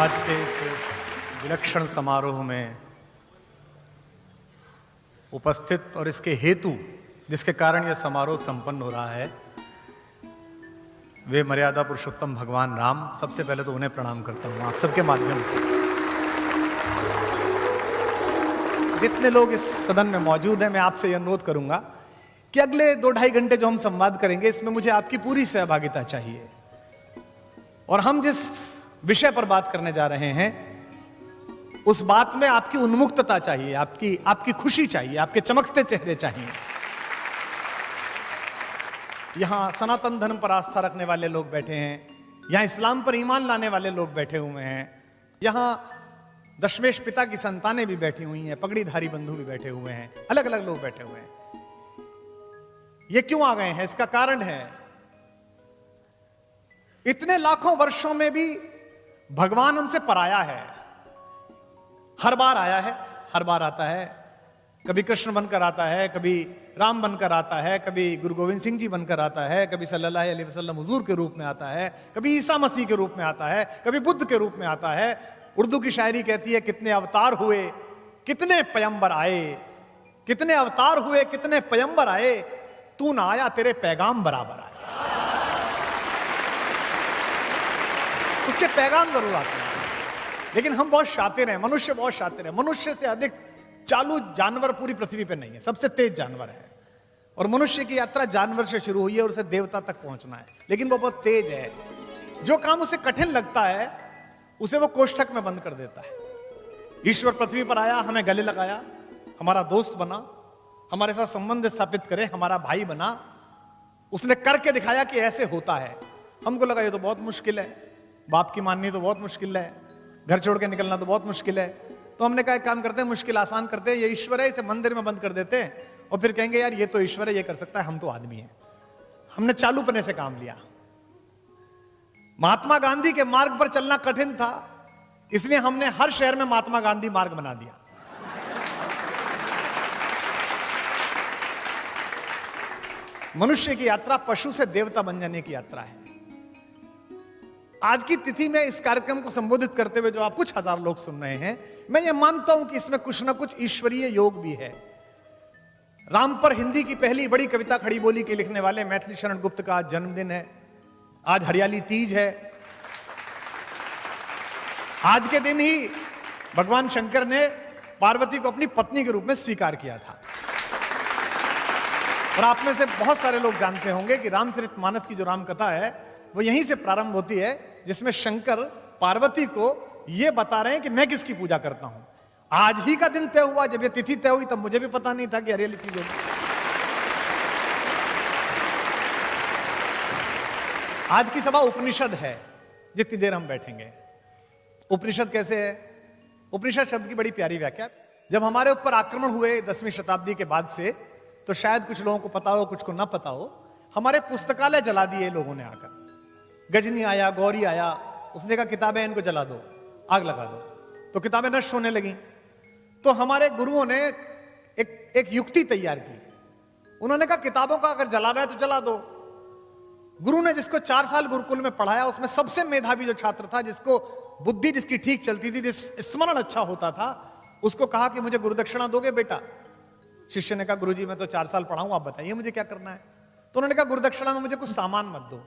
आज के इस विलक्षण समारोह में उपस्थित और इसके हेतु जिसके कारण यह समारोह संपन्न हो रहा है, वे मर्यादा पुरुषोत्तम भगवान राम। सबसे पहले तो उन्हें प्रणाम करता हूं आप सबके माध्यम से। जितने लोग इस सदन में मौजूद हैं, मैं आपसे यह अनुरोध करूंगा कि अगले 2-2.5 घंटे जो हम संवाद करेंगे, इसमें मुझे आपकी पूरी सहभागिता चाहिए। और हम जिस विषय पर बात करने जा रहे हैं, उस बात में आपकी उन्मुक्तता चाहिए, आपकी खुशी चाहिए, आपके चमकते चेहरे चाहिए। यहां सनातन धर्म पर आस्था रखने वाले लोग बैठे हैं, यहां इस्लाम पर ईमान लाने वाले लोग बैठे हुए हैं, यहां दशमेश पिता की संतानें भी बैठी हुई हैं, पगड़ीधारी बंधु भी बैठे हुए हैं, अलग अलग लोग बैठे हुए हैं। ये क्यों आ गए हैं? इसका कारण है, इतने लाखों वर्षों में भी भगवान हमसे पराया है। हर बार आया है, हर बार आता है। कभी कृष्ण बनकर आता है, कभी राम बनकर आता है, कभी गुरु गोविंद सिंह जी बनकर आता है, कभी सल्लल्लाहु अलैहि वसल्लम हुजूर के रूप में आता है, कभी ईसा मसीह के रूप में आता है, कभी बुद्ध के रूप में आता है। उर्दू की शायरी कहती है, कितने अवतार हुए, कितने पैगंबर आए, कितने अवतार हुए, कितने पैगंबर आए, तू ना आया तेरे पैगाम बराबर आए। उसके पैगाम जरूर आते हैं, लेकिन हम बहुत शातिर हैं, मनुष्य बहुत शातिर है। मनुष्य से अधिक चालू जानवर पूरी पृथ्वी पर नहीं है, सबसे तेज जानवर है। और मनुष्य की यात्रा जानवर से शुरू हुई है और उसे देवता तक पहुंचना है, लेकिन वो बहुत तेज है। जो काम उसे कठिन लगता है, उसे वो कोष्ठक में बंद कर देता है। ईश्वर पृथ्वी पर आया, हमें गले लगाया, हमारा दोस्त बना, हमारे साथ संबंध स्थापित करे, हमारा भाई बना। उसने करके दिखाया कि ऐसे होता है। हमको लगा ये तो बहुत मुश्किल है, बाप की माननी तो बहुत मुश्किल है, घर छोड़ के निकलना तो बहुत मुश्किल है। तो हमने कहा एक काम करते हैं, मुश्किल आसान करते हैं, ये ईश्वर है, इसे मंदिर में बंद कर देते हैं और फिर कहेंगे यार ये तो ईश्वर है, ये कर सकता है, हम तो आदमी हैं। हमने चालूपने से काम लिया। महात्मा गांधी के मार्ग पर चलना कठिन था, इसलिए हमने हर शहर में महात्मा गांधी मार्ग बना दिया। मनुष्य की यात्रा पशु से देवता बन जाने की यात्रा है। आज की तिथि में इस कार्यक्रम को संबोधित करते हुए जो आप कुछ हजार लोग सुन रहे हैं, मैं ये मानता हूं कि इसमें कुछ ना कुछ ईश्वरीय योग भी है। राम पर हिंदी की पहली बड़ी कविता खड़ी बोली के लिखने वाले मैथिली शरण गुप्त का आज जन्मदिन है। आज हरियाली तीज है। आज के दिन ही भगवान शंकर ने पार्वती को अपनी पत्नी के रूप में स्वीकार किया था। और आप में से बहुत सारे लोग जानते होंगे कि रामचरितमानस की जो राम कथा है, वो यहीं से प्रारंभ होती है, जिसमें शंकर पार्वती को यह बता रहे हैं कि मैं किसकी पूजा करता हूं। आज ही का दिन तय हुआ, जब ये तिथि तय हुई तब मुझे भी पता नहीं था कि हरियाली तीज होगी। आज की सभा उपनिषद है, जितनी देर हम बैठेंगे। उपनिषद कैसे है? उपनिषद शब्द की बड़ी प्यारी व्याख्या। जब हमारे ऊपर आक्रमण हुए 10वीं शताब्दी के बाद से, तो शायद कुछ लोगों को पता हो, कुछ को ना पता हो, हमारे पुस्तकालय जला दिए लोगों ने आकर। गजनी आया, गौरी आया, उसने कहा किताबें इनको जला दो, आग लगा दो, तो किताबें नष्ट होने लगी। तो हमारे गुरुओं ने एक युक्ति तैयार की। उन्होंने कहा किताबों का अगर जलाना है तो जला दो। गुरु ने जिसको 4 साल गुरुकुल में पढ़ाया, उसमें सबसे मेधावी जो छात्र था, जिसको बुद्धि जिसकी ठीक चलती थी, जिस स्मरण अच्छा होता था, उसको कहा कि मुझे गुरुदक्षिणा दोगे बेटा? शिष्य ने कहा गुरुजी मैं तो 4 साल पढ़ा हूं, आप बताइए मुझे क्या करना है। तो उन्होंने कहा गुरुदक्षिणा में मुझे कुछ सामान मत दो,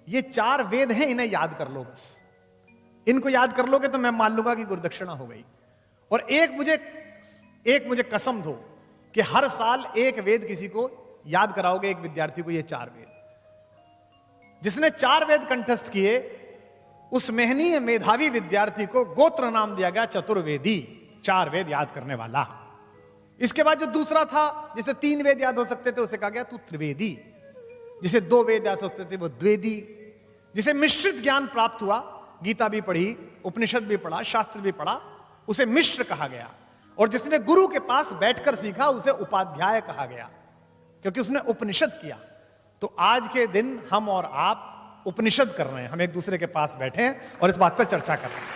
ये 4 वेद हैं, इन्हें याद कर लो बस। इनको याद कर लोगे तो मैं मान लूंगा कि गुरुदक्षिणा हो गई। और एक मुझे कसम दो कि हर साल एक वेद किसी को याद कराओगे, एक विद्यार्थी को, ये 4 वेद। जिसने 4 वेद कंठस्थ किए, उस मेहनीय मेधावी विद्यार्थी को गोत्र नाम दिया गया चतुर्वेदी, 4 वेद याद करने वाला। इसके बाद जो दूसरा था, जिसे 3 वेद याद हो सकते थे, उसे कहा गया तू त्रिवेदी। जिसे 2 वेद याद हो सकते थे, वो द्वेदी। जिसे मिश्रित ज्ञान प्राप्त हुआ, गीता भी पढ़ी, उपनिषद भी पढ़ा, शास्त्र भी पढ़ा, उसे मिश्र कहा गया। और जिसने गुरु के पास बैठकर सीखा, उसे उपाध्याय कहा गया, क्योंकि उसने उपनिषद किया। तो आज के दिन हम और आप उपनिषद कर रहे हैं, हम एक दूसरे के पास बैठे हैं और इस बात पर चर्चा कर रहे हैं।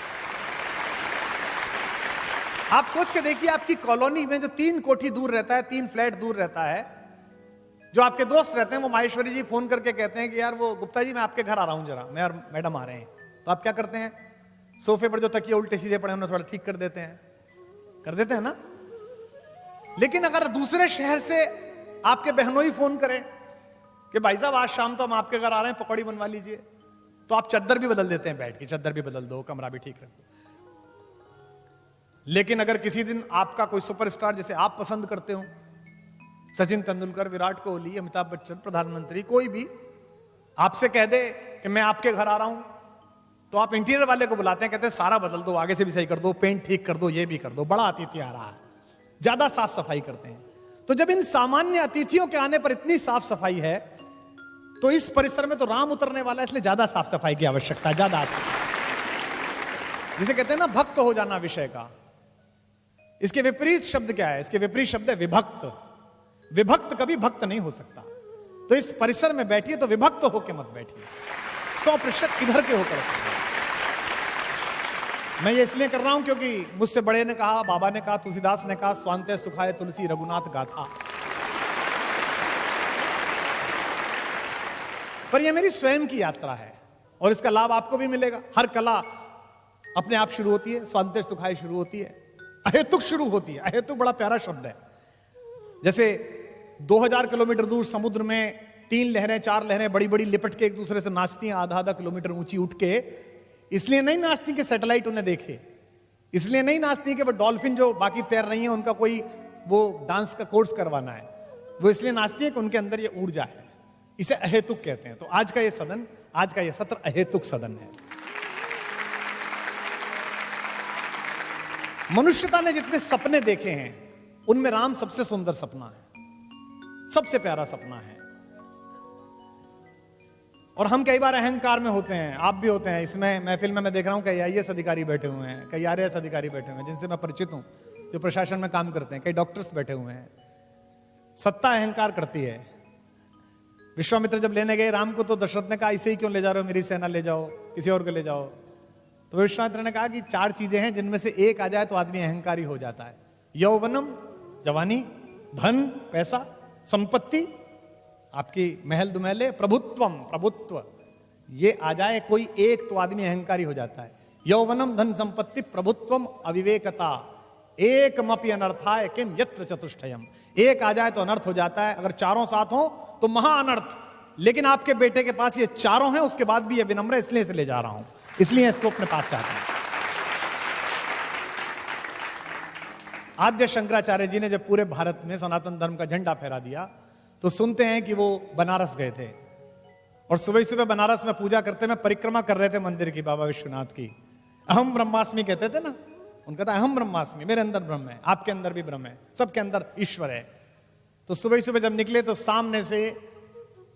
आप सोच के देखिए, आपकी कॉलोनी में जो 3 कोठी दूर रहता है, 3 फ्लैट दूर रहता है, जो आपके दोस्त रहते हैं, वो माहेश्वरी जी फोन करके कहते हैं कि यार वो गुप्ता जी मैं आपके घर आ रहा हूं जरा, मैं और मैडम आ रहे हैं। तो आप क्या करते हैं? सोफे पर जो तकिए उल्टे सीधे पड़े उन्हें थोड़ा ठीक कर देते हैं ना। लेकिन अगर दूसरे शहर से आपके बहनोई फोन करें कि भाई साहब आज शाम तो हम आपके घर आ रहे हैं, पकौड़ी बनवा लीजिए, तो आप चद्दर भी बदल देते हैं, बैठ की चद्दर भी बदल दो, कमरा भी ठीक रख दो। लेकिन अगर किसी दिन आपका कोई सुपरस्टार जैसे आप पसंद करते हो, सचिन तेंदुलकर, विराट कोहली, अमिताभ बच्चन, प्रधानमंत्री, कोई भी आपसे कह दे कि मैं आपके घर आ रहा हूं, तो आप इंटीरियर वाले को बुलाते हैं, कहते हैं सारा बदल दो, आगे से भी सही कर दो, पेंट ठीक कर दो, ये भी कर दो, बड़ा अतिथि आ रहा है, ज्यादा साफ सफाई करते हैं। तो जब इन सामान्य अतिथियों के आने पर इतनी साफ सफाई है, तो इस परिसर में तो राम उतरने वाला है, इसलिए ज्यादा साफ सफाई की आवश्यकता है, ज्यादा अच्छी। जिसे कहते हैं ना भक्त हो जाना विषय का। इसके विपरीत शब्द क्या है? इसके विपरीत शब्द है विभक्त। विभक्त कभी भक्त नहीं हो सकता। तो इस परिसर में बैठिए तो विभक्त होकर मत बैठिए, 100% इधर के होकर। मैं ये इसलिए कर रहा हूं क्योंकि मुझसे बड़े ने कहा, बाबा ने कहा, तुलसीदास ने कहा, स्वांते सुखाए तुलसी रघुनाथ गाथा। पर यह मेरी स्वयं की यात्रा है और इसका लाभ आपको भी मिलेगा। हर कला अपने आप शुरू होती है, स्वांते सुखाए शुरू होती है, अहेतुक शुरू होती है। अहेतुक बड़ा प्यारा शब्द है। जैसे 2000 किलोमीटर दूर समुद्र में 3 लहरें 4 लहरें बड़ी बड़ी लिपट के एक दूसरे से नाचती हैं, आधा किलोमीटर ऊंची उठ के। इसलिए नहीं नाचती कि सैटेलाइट उन्हें देखे, इसलिए नहीं नाचती कि वो डॉल्फिन जो बाकी तैर रही है उनका कोई वो डांस का कोर्स करवाना है, वो इसलिए नाचती है कि उनके अंदर ये ऊर्जा है। इसे अहेतुक कहते हैं। तो आज का ये सदन, आज का ये सत्र अहेतुक सदन है। मनुष्यता ने जितने सपने देखे हैं उनमें राम सबसे सुंदर सपना है, सबसे प्यारा सपना है। और हम कई बार अहंकार में होते हैं, आप भी होते हैं। इसमें महफिल में मैं देख रहा हूं कई IAS अधिकारी बैठे हुए हैं, कई RAS अधिकारी बैठे हुए हैं जिनसे मैं परिचित हूं, जो प्रशासन में काम करते हैं, कई डॉक्टर्स बैठे हुए हैं। सत्ता अहंकार करती है। विश्वामित्र जब लेने गए राम को तो दशरथ ने कहा इसे ही क्यों ले जा रहे हो, मेरी सेना ले जाओ, किसी और को ले जाओ। तो विश्वामित्र ने कहा कि 4 चीजें हैं जिनमें से एक आ जाए तो आदमी अहंकारी हो जाता है। यौवनम, जवानी, धन, पैसा, संपत्ति, आपकी महल दुमहले, प्रभुत्वम, प्रभुत्व, ये आ जाए कोई एक तो आदमी अहंकारी हो जाता है। यौवनम, धन, संपत्ति, प्रभुत्वम, अविवेकता, एकमपि अनर्थाय किम यत्र चतुष्टयम। एक आ जाए तो अनर्थ हो जाता है, अगर चारों साथ हो तो महा अनर्थ। लेकिन आपके बेटे के पास ये चारों हैं, उसके बाद भी ये विनम्र है, इसलिए इसे ले जा रहा हूं, इसलिए इसको अपने पास चाहता हूं। आद्य शंकराचार्य जी ने जब पूरे भारत में सनातन धर्म का झंडा फहरा दिया तो सुनते हैं कि वो बनारस गए थे और सुबह सुबह बनारस में पूजा करते में परिक्रमा कर रहे थे मंदिर की, बाबा विश्वनाथ की। अहम ब्रह्मास्मि कहते थे ना, उनका था अहम ब्रह्मास्मि, मेरे अंदर ब्रह्म है, आपके अंदर भी ब्रह्म है, सबके अंदर ईश्वर है। तो सुबह सुबह जब निकले तो सामने से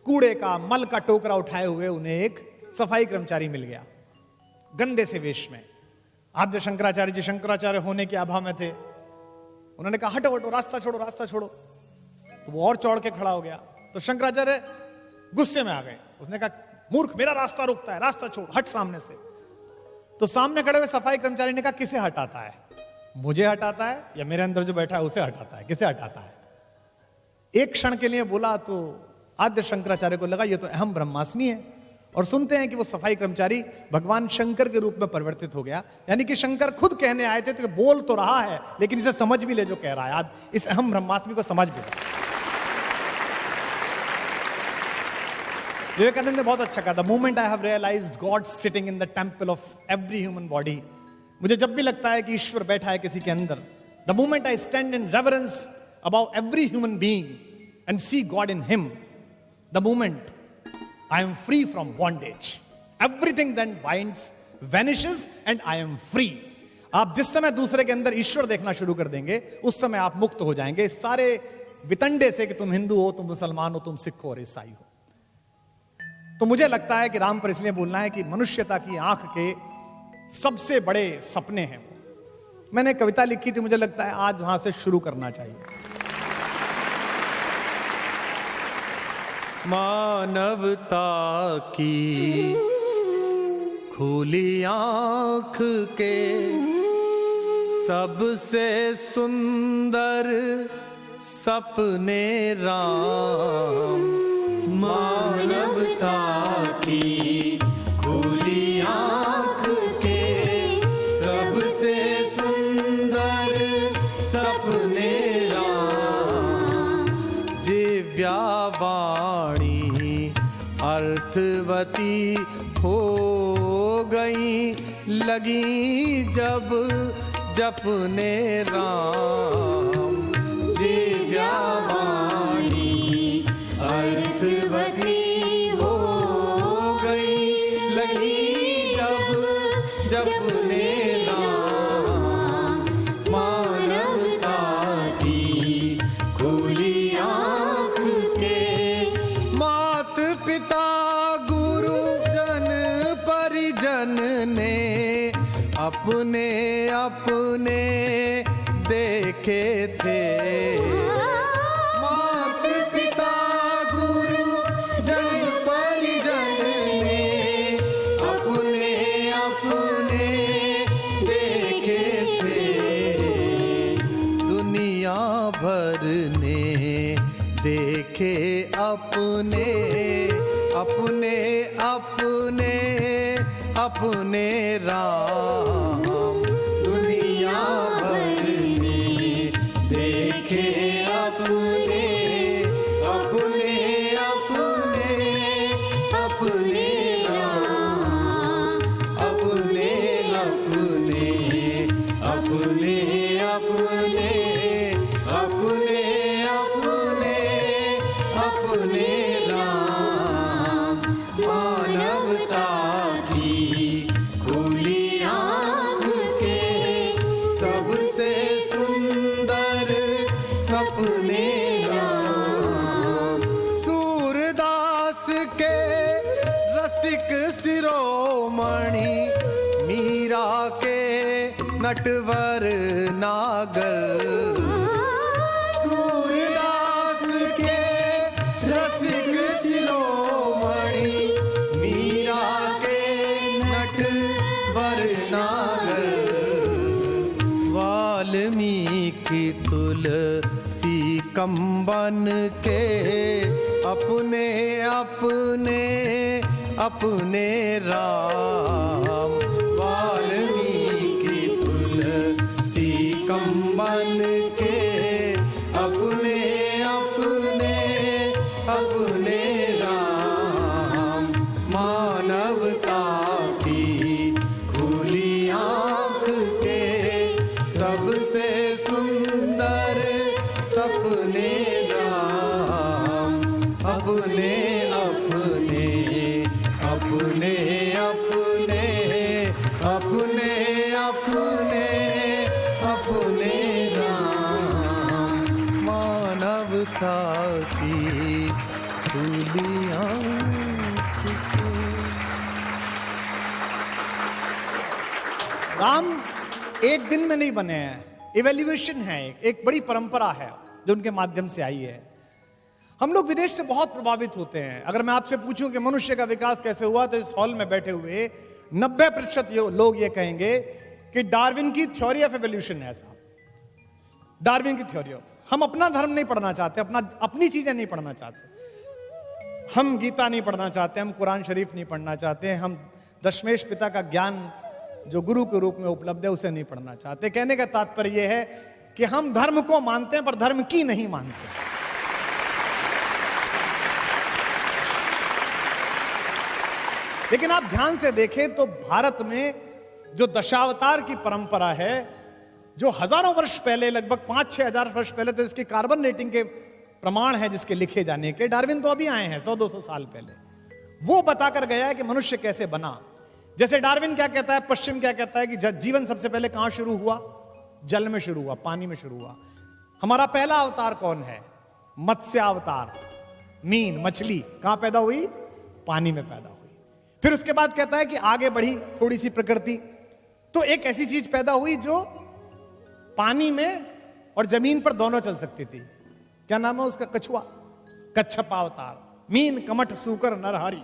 कूड़े का, मल का टोकरा उठाए हुए उन्हें एक सफाई कर्मचारी मिल गया, गंदे से वेश में। आद्य शंकराचार्य जी शंकराचार्य होने के आभा में थे। उन्होंने कहा हटो हटो, रास्ता छोड़ो, रास्ता छोड़ो। तो वो और चौड़ के खड़ा हो गया। तो शंकराचार्य गुस्से में आ गए। उसने कहा मूर्ख, मेरा रास्ता रोकता है, रास्ता छोड़, हट सामने से। तो सामने खड़े हुए सफाई कर्मचारी ने कहा किसे हटाता है, मुझे हटाता है या मेरे अंदर जो बैठा है उसे हटाता है, किसे हटाता है? एक क्षण के लिए बोला तो आद्य शंकराचार्य को लगा ये तो अहम ब्रह्मास्मि है। और सुनते हैं कि वो सफाई कर्मचारी भगवान शंकर के रूप में परिवर्तित हो गया। यानी कि शंकर खुद कहने आए थे तो बोल तो रहा है लेकिन इसे समझ भी ले जो कह रहा है, आज इस अहम ब्रह्मास्मि को समझ भी ले। विवेकानंद ने बहुत अच्छा कहा, the moment I have realised God sitting in the temple of every human body. मुझे जब भी लगता है कि ईश्वर बैठा है किसी के अंदर, the moment I stand in reverence about every human being and see God in him, the moment I am free from bondage. Everything then binds, vanishes and I am free. आप जिस समय दूसरे के अंदर ईश्वर देखना शुरू कर देंगे उस समय आप मुक्त हो जाएंगे सारे वितंडे से कि तुम हिंदू हो, तुम मुसलमान हो, तुम सिख हो और ईसाई हो। तो मुझे लगता है कि राम पर इसलिए बोलना है कि मनुष्यता की आंख के सबसे बड़े सपने हैं वो। मैंने कविता लिखी थी, मुझे लगता है आज वहां से शुरू करना चाहिए। मानवता की खुली आंख के सबसे सुंदर सपने राम। मानवता की खुली आंख के अर्थवती हो गई, लगी जब जपने राम। जिव्या वाणी अर्थवती हो गई, लगी जब जपने राम। मानवता की खुली आँख के, मात पिता गुरुजन परिजन ने अपने अपने देखे थे। मात पिता गुरुजन परिजन ने अपने अपने देखे थे। दुनिया भर ने देखे अपने अपने अपने अपने राम। दुनिया भर ने देखे अपने अपने अपने अपने राम। अपने अपने अपने अपने अपने अपने अपने राम। मानवता की खुली आँख के सबसे सुंदर सपने राम। सूरदास के रसिक शिरोमणि, मीरा के नटवर नागर। सूरदास के रसिक शिरोमणि, मीरा के नटवर नागर। वाल्मीकि तुलसी कंबन के अपने अपने अपने राम। वाल्मीकि तुलसी कंबन के अपने अपने अपने राम। मानवता की खुली आँख के सबसे सुंदर सपने राम। अपने अपने अपने अपने अपने अपने अपने राम। मानवता की खुली आँख के। राम एक दिन में नहीं बने हैं, इवैल्यूएशन है, एक बड़ी परंपरा है जो उनके माध्यम से आई है। हम लोग विदेश से बहुत प्रभावित होते हैं। अगर मैं आपसे पूछूं कि मनुष्य का विकास कैसे हुआ, तो इस हॉल में बैठे हुए 90% लोग ये कहेंगे कि डार्विन की थ्योरी ऑफ एवोल्यूशन है। साहब, डार्विन की थ्योरी ऑफ, हम अपना धर्म नहीं पढ़ना चाहते, अपनी चीजें नहीं पढ़ना चाहते। हम गीता नहीं पढ़ना चाहते, हम कुरान शरीफ नहीं पढ़ना चाहते, हम दशमेश पिता का ज्ञान जो गुरु के रूप में उपलब्ध है उसे नहीं पढ़ना चाहते। कहने का तात्पर्य यह है कि हम धर्म को मानते हैं पर धर्म की नहीं मानते। लेकिन आप ध्यान से देखें तो भारत में जो दशावतार की परंपरा है, जो हजारों वर्ष पहले, लगभग 5-6 हजार वर्ष पहले, तो इसकी कार्बन डेटिंग के प्रमाण है जिसके लिखे जाने के। डार्विन तो अभी आए हैं 100-200 साल पहले, वो बताकर गया है कि मनुष्य कैसे बना। जैसे डार्विन क्या कहता है, पश्चिम क्या कहता है कि जीवन सबसे पहले कहां शुरू हुआ? जल में शुरू हुआ, पानी में शुरू हुआ। हमारा पहला अवतार कौन है? मत्स्य अवतार, मीन, मछली कहां पैदा हुई? पानी में पैदा हुई। फिर उसके बाद कहता है कि आगे बढ़ी थोड़ी सी प्रकृति, तो एक ऐसी चीज पैदा हुई जो पानी में और जमीन पर दोनों चल सकती थी। क्या नाम है उसका? कछुआ, कच्छप अवतार। मीन, कमठ, सूकर, नरहारी।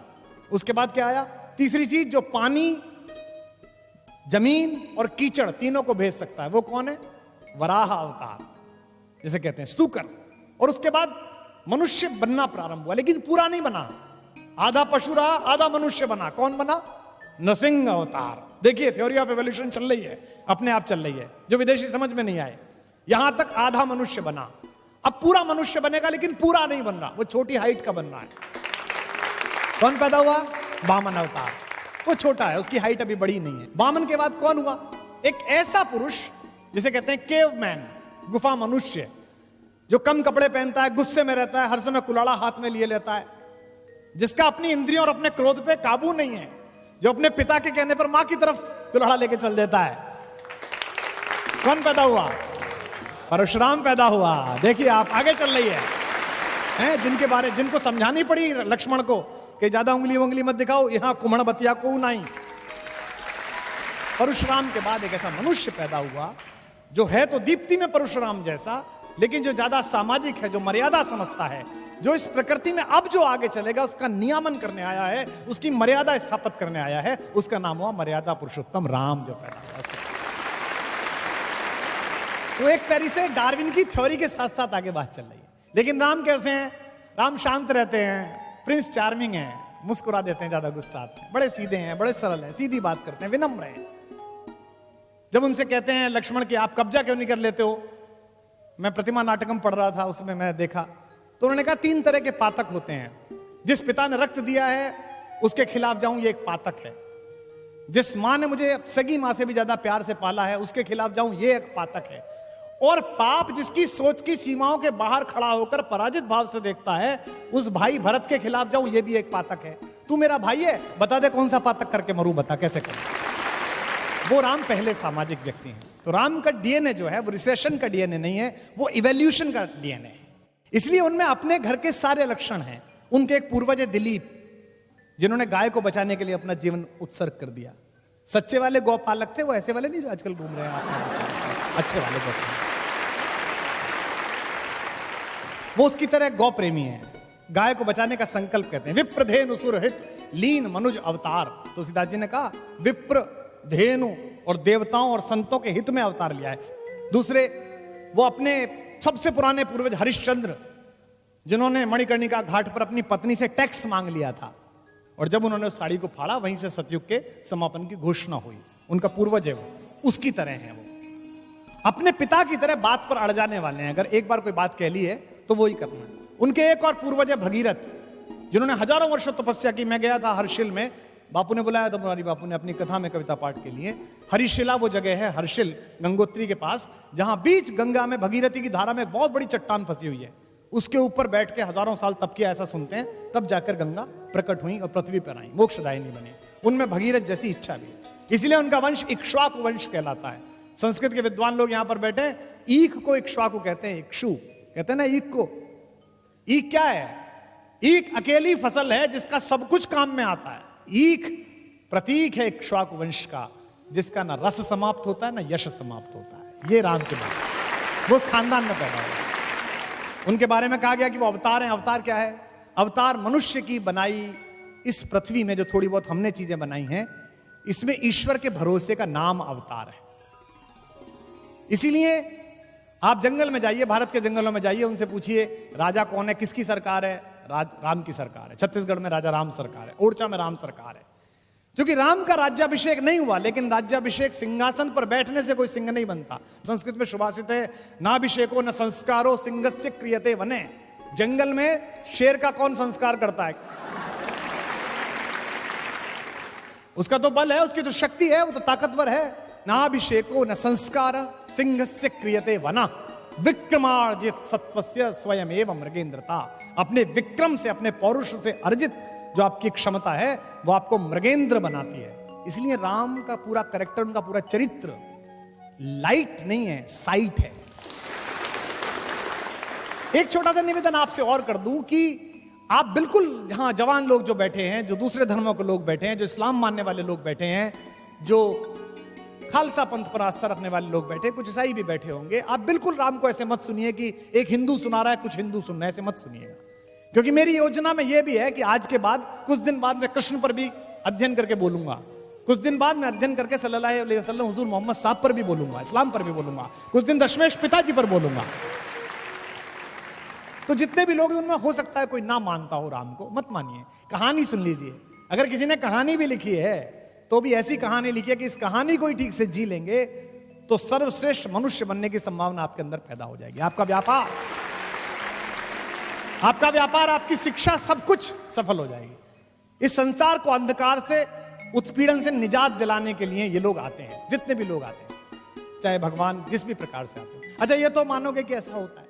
उसके बाद क्या आया? तीसरी चीज जो पानी, जमीन और कीचड़ तीनों को भेज सकता है, वो कौन है? वराह अवतार, जैसे कहते हैं, सूकर। और उसके बाद मनुष्य बनना प्रारंभ हुआ, लेकिन पूरा नहीं बना। आधा पशु रहा, आधा मनुष्य बना। कौन बना? नरसिंह अवतार। देखिए, थ्योरी ऑफ एवोल्यूशन चल रही है, अपने आप चल रही है, जो विदेशी समझ में नहीं आए। यहां तक आधा मनुष्य बना, अब पूरा मनुष्य बनेगा, लेकिन पूरा नहीं बन रहा, वो छोटी हाइट का बन रहा है। कौन पैदा हुआ? वामन अवतार। वो छोटा है, उसकी हाइट अभी बड़ी नहीं है। वामन के बाद कौन हुआ? एक ऐसा पुरुष जिसे कहते हैं केवमैन, गुफा मनुष्य, जो कम कपड़े पहनता है, गुस्से में रहता है, हर समय कुलाड़ा हाथ में लिए लेता है, जिसका अपनी इंद्रियों और अपने क्रोध पे काबू नहीं है, जो अपने पिता के कहने पर मां की तरफ कुल्हाड़ा लेके चल देता है। कौन पैदा हुआ? परशुराम पैदा हुआ। देखिए आप, आगे चल रही है, जिनको समझानी पड़ी लक्ष्मण को कि ज्यादा उंगली मत दिखाओ, यहां कुम्हण बतिया को नहीं। परशुराम के बाद एक ऐसा मनुष्य पैदा हुआ जो है तो दीप्ति में परशुराम जैसा, लेकिन जो ज्यादा सामाजिक है, जो मर्यादा समझता है, जो इस प्रकृति में अब जो आगे चलेगा उसका नियामन करने आया है, उसकी मर्यादा स्थापित करने आया है। उसका नाम हुआ मर्यादा पुरुषोत्तम राम, जो पैदा हुआ। तो एक तरीके से डार्विन की थ्योरी के साथ साथ आगे बात चल रही है। लेकिन राम कैसे हैं? राम शांत रहते हैं, प्रिंस चार्मिंग हैं, मुस्कुरा देते हैं, ज्यादा गुस्सा आते हैं, बड़े सीधे हैं, बड़े सरल हैं, सीधी बात करते हैं, विनम्र हैं। जब उनसे कहते हैं लक्ष्मण कि आप कब्जा क्यों नहीं कर लेते हो, मैं प्रतिमा नाटकम पढ़ रहा था, उसमें मैं देखा तो उन्होंने कहा 3 तरह के पातक होते हैं। जिस पिता ने रक्त दिया है उसके खिलाफ जाऊं, ये एक पातक है। जिस मां ने मुझे सगी मां से भी ज्यादा प्यार से पाला है, उसके खिलाफ जाऊं, ये एक पातक है। और पाप जिसकी सोच की सीमाओं के बाहर खड़ा होकर पराजित भाव से देखता है, उस भाई भरत के खिलाफ जाऊं, ये भी एक पातक है। तू मेरा भाई है, बता दे कौन सा पातक करके मरूं, बता कैसे करूं। वो राम पहले सामाजिक व्यक्ति हैं। तो राम का डीएनए जो है वो रिसेशन का डीएनए नहीं है, वो इवोल्यूशन का डीएनए है। इसलिए उनमें अपने घर के सारे लक्षण हैं। उनके एक पूर्वज है दिलीप, जिन्होंने गाय को बचाने के लिए अपना जीवन उत्सर्ग कर दिया। सच्चे वाले गौपालक थे वो, ऐसे वाले नहीं जो आजकल घूम रहे हैं, अच्छे वाले गौपालक। वो उसकी तरह गौ प्रेमी है, गाय को बचाने का संकल्प कहते हैं। विप्र धेनु सुरहित लीन मनुज अवतार। तुलसीदास जी ने कहा विप्र धेनु और देवताओं और संतों के हित में अवतार लिया है। दूसरे, वो अपने सबसे पुराने पूर्वज हरिश्चंद्र, जिन्होंने मणिकर्णिका घाट पर अपनी पत्नी से टैक्स मांग लिया था, और जब उन्होंने उस साड़ी को फाड़ा, वहीं से सतयुग के समापन की घोषणा हुई। उनका पूर्वज है वो, उसकी तरह है वो। अपने पिता की तरह बात पर अड़ जाने वाले हैं। अगर एक बार कोई बात कह ली है तो वो ही करना है। उनके एक और पूर्वज है भगीरथ, जिन्होंने हजारों वर्षों तपस्या की। मैं गया था हर्षिल में, बापू ने बुलाया था, मुरारी बापू ने अपनी कथा में कविता पाठ के लिए। हरिशिला वो जगह है, हर्षिल गंगोत्री के पास, जहां बीच गंगा में भगीरथी की धारा में एक बहुत बड़ी चट्टान फंसी हुई है। उसके ऊपर बैठ के हजारों साल तप किया, ऐसा सुनते हैं। तब जाकर गंगा प्रकट हुई और पृथ्वी पर आई, मोक्षदायिनी बनी। उनमें भगीरथ जैसी इच्छा भी, इसलिए उनका वंश इक्ष्वाकु वंश कहलाता है। संस्कृत के विद्वान लोग यहां पर बैठे, ईख को इक्ष्वाकु कहते हैं, इक्षु कहते हैं ना ईख को। ईख क्या है? ईख अकेली फसल है जिसका सब कुछ काम में आता है। ईख प्रतीक है इक्ष्वाकु वंश का, जिसका ना रस समाप्त होता है ना यश समाप्त होता है। ये राम के बारे, वो उस खानदान में पैदा हुआ। उनके बारे में कहा गया कि वो अवतार हैं। अवतार क्या है? अवतार मनुष्य की बनाई इस पृथ्वी में जो थोड़ी बहुत हमने चीजें बनाई हैं, इसमें ईश्वर के भरोसे का नाम अवतार है। इसीलिए आप जंगल में जाइए, भारत के जंगलों में जाइए, उनसे पूछिए राजा कौन है, किसकी सरकार है? राम की सरकार है। छत्तीसगढ़ में राजा राम सरकार है, ओरछा में राम सरकार है। क्योंकि राम का राज्याभिषेक नहीं हुआ, लेकिन राज्याभिषेक सिंहासन पर बैठने से कोई सिंह नहीं बनता। संस्कृत में सुभाषित है, नाभिषेको न संस्कारो सिंहस्य क्रियते वने। जंगल में शेर का कौन संस्कार करता है? उसका तो बल है, उसकी तो शक्ति है, वो तो ताकतवर है। नाभिषेको न संस्कार सिंहस्य क्रियते वना विक्रमार्जित सत्वस्य स्वयं एवं मृगेंद्रता। अपने विक्रम से, अपने पौरुष से अर्जित जो आपकी क्षमता है, वो आपको मृगेंद्र बनाती है। इसलिए राम का पूरा कैरेक्टर, उनका पूरा चरित्र लाइट नहीं है, साइट है। एक छोटा सा निवेदन आपसे और कर दूं कि आप बिल्कुल यहां जवान लोग जो बैठे हैं, जो दूसरे धर्मों के लोग बैठे हैं, जो इस्लाम मानने वाले लोग बैठे हैं, जो खालसा पंथ पर आस्था रखने वाले लोग बैठे, कुछ ईसाई भी बैठे होंगे, आप बिल्कुल राम को ऐसे मत सुनिए कि एक हिंदू सुना रहा है, कुछ हिंदू सुन रहे हैं, ऐसे मत सुनिएगा। क्योंकि मेरी योजना में यह भी है कि आज के बाद कुछ दिन बाद मैं कृष्ण पर भी अध्ययन करके बोलूंगा, कुछ दिन बाद मैं अध्ययन करके सल्लल्लाहु अलैहि वसल्लम हुजूर मोहम्मद साहब पर भी बोलूंगा, इस्लाम पर भी बोलूंगा, कुछ दिन दशमेश पिताजी पर बोलूंगा। तो जितने भी लोग, उनमें हो सकता है कोई ना मानता हो राम को, मत मानिए, कहानी सुन लीजिए। अगर किसी ने कहानी भी लिखी है तो भी ऐसी कहानी लिखी है कि इस कहानी को ही ठीक से जी लेंगे तो सर्वश्रेष्ठ मनुष्य बनने की संभावना आपके अंदर पैदा हो जाएगी। आपका व्यापार, आपकी शिक्षा, सब कुछ सफल हो जाएगी। इस संसार को अंधकार से, उत्पीड़न से निजात दिलाने के लिए ये लोग आते हैं, जितने भी लोग आते हैं, चाहे भगवान जिस भी प्रकार से आते हैं। अच्छा, ये तो मानोगे कि ऐसा होता है?